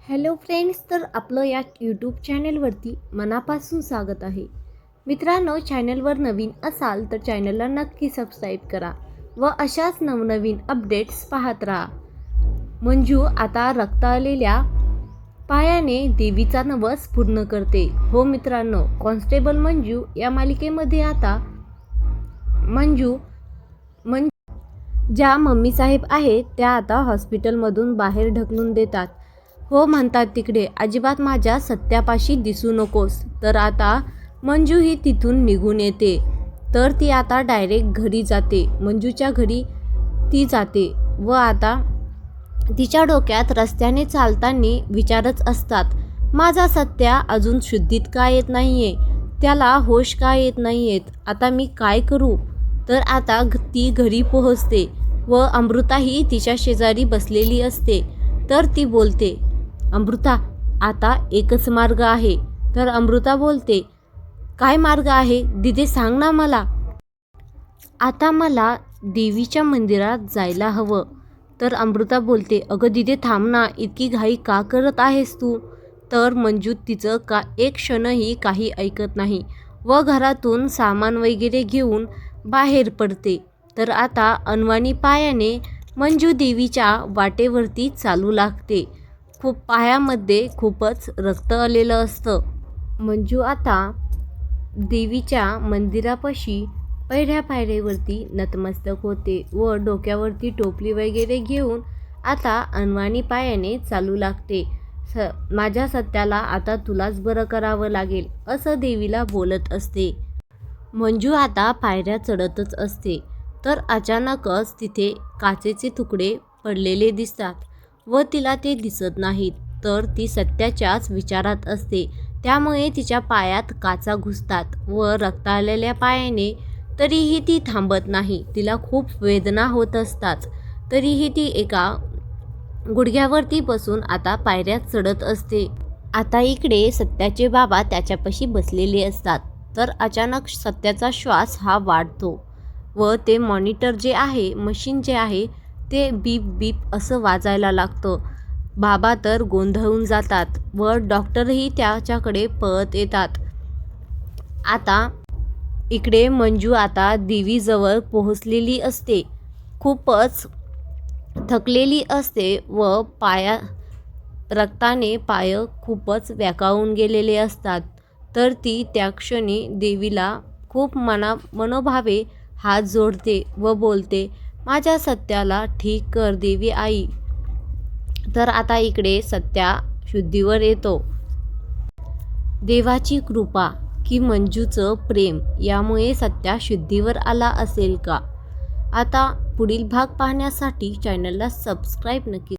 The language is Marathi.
हॅलो फ्रेंड्स, तर आपलं या यूट्यूब चॅनलवरती मनापासून स्वागत आहे. मित्रांनो, चॅनलवर नवीन असाल तर चॅनलला नक्की सबस्क्राईब करा व अशाच नवनवीन अपडेट्स पाहत राहा. मंजू आता रक्त आलेल्या पायाने देवीचा नवस पूर्ण करते. हो मित्रांनो, कॉन्स्टेबल मंजू या मालिकेमध्ये आता मंजू ज्या मम्मी साहेब आहेत त्या आता हॉस्पिटलमधून बाहेर ढकलून देतात. हो म्हणतात तिकडे, अजिबात माझ्या सत्यापाशी दिसू नकोस. तर आता मंजू ही तिथून निघून येते. तर ती आता डायरेक्ट घरी जाते. मंजूच्या घरी ती जाते व आता तिच्या डोक्यात रस्त्याने चालताना विचारच असतात, माझा सत्या अजून शुद्धीत का येत नाहीये, त्याला होश का येत नाहीयेत, आता मी काय करू. तर आता ती घरी पोहोचते व अमृता ही तिच्या शेजारी बसलेली असते. तर ती बोलते, अमृता, आता एकच मार्ग आहे. तर अमृता बोलते, काय मार्ग आहे दीदी, सांग ना मला. आता मला देवीच्या मंदिरात जायला हवं. तर अमृता बोलते, अगं दीदी थांब ना, इतकी घाई का करत आहेस तू. तर मंजू तिचं एक क्षणही काही ऐकत नाही व घरातून सामान वगैरे घेऊन बाहेर पडते. तर आता अनवाणी पायाने मंजू देवीच्या वाटेवरती चालू लागते. पायामध्ये खूपच रक्त आलेलं असतं. मंजू आता देवीच्या मंदिरापाशी पायऱ्यावरती नतमस्तक होते व डोक्यावरती टोपली वगैरे घेऊन आता अनवाणी पायाने चालू लागते. माझ्या सत्याला आता तुलाच बरं करावं लागेल असं देवीला बोलत असते. मंजू आता पायऱ्या चढतच असते. तर अचानकच तिथे काचेचे तुकडे पडलेले दिसतात व तिला ते दिसत नाहीत. तर ती सत्याच्याच विचारात असते. त्यामुळे तिच्या पायात काचा घुसतात व रक्त आलेल्या पायाने तरीही ती थांबत नाही. तिला खूप वेदना होत असतात. तरीही ती एका गुडघ्यावरती बसून आता पायऱ्या चढत असते. आता इकडे सत्याचे बाबा त्याच्यापाशी बसलेले असतात. तर अचानक सत्याचा श्वास हा वाढतो व ते मॉनिटर जे आहे, मशीन जे आहे ते बीप बीप असं वाजायला लागतं. बाबा तर गोंधळून जातात व डॉक्टरही त्याच्याकडे पळत येतात. आता इकडे मंजू आता देवीजवळ पोहोचलेली असते. खूपच थकलेली असते व रक्ताने पाय खूपच व्याकाळून गेलेले असतात. तर ती त्या क्षणी देवीला खूप मनोभावे हात जोडते व बोलते, माझ्या सत्याला ठीक कर देवी आई. तर आता इकडे सत्या शुद्धीवर येतो. देवाची कृपा की मंजूचं प्रेम यामुळे सत्या शुद्धीवर आला असेल का? आता पुढील भाग पाहण्यासाठी चॅनलला सबस्क्राईब नक्की